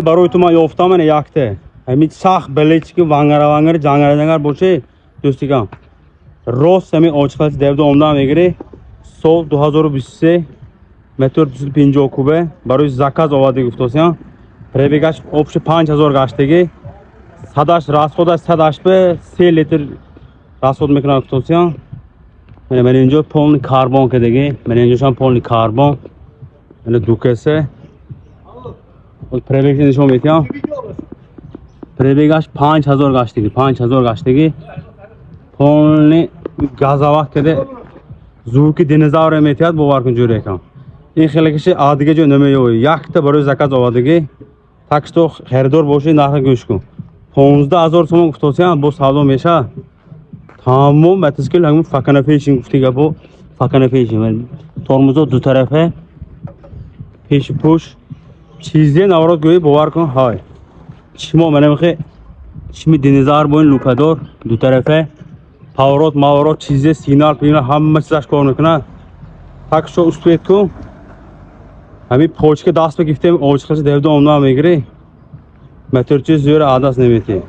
برای تو من یافتم من یکته همین سخت بلیچ که وانگر جانگر باشه دوستی کام راست همین آچخاص دیو اومدم میگیری سال 2023 متر 250 کوبه برای زکات آورده گفتم پربیگاش آبش 5000 گاشتگی صداش راسخودش صداش به 3 لیتر راسخود میکنه گفتم من اینجا پول کربن که دیگه من اینجا شام پول کربن من دو کسه و پربیگش نشون میدم پربیگاش 5000 گاشتگی پول گازاوات که زوکی دینزاور میتیاد باور کن جوری کام این خیلی کسی عادیه جو نمیوه یک تا برای زکات آوردگی تاکس تو خریدار باشی نخ گوش کن 15000 تومان گفتم با سودا میشه تمام متسکل همون فکن فیشینگ گفتی که با فکن فیشینگ ترمزا دو طرفه پیش پوش چیزی نوارد گویی باور کن های چیما من میخوای چیمی دینزاور با این لوپدار دو طرفه پاورات ماورات چیزی سینال پینا همه چیزش کار میکنه تاکس تو استویت کن همین پوچ که دست بگیریم آج خلاص دیو اومدم میگیری متر چیز زیر عادت نمیتی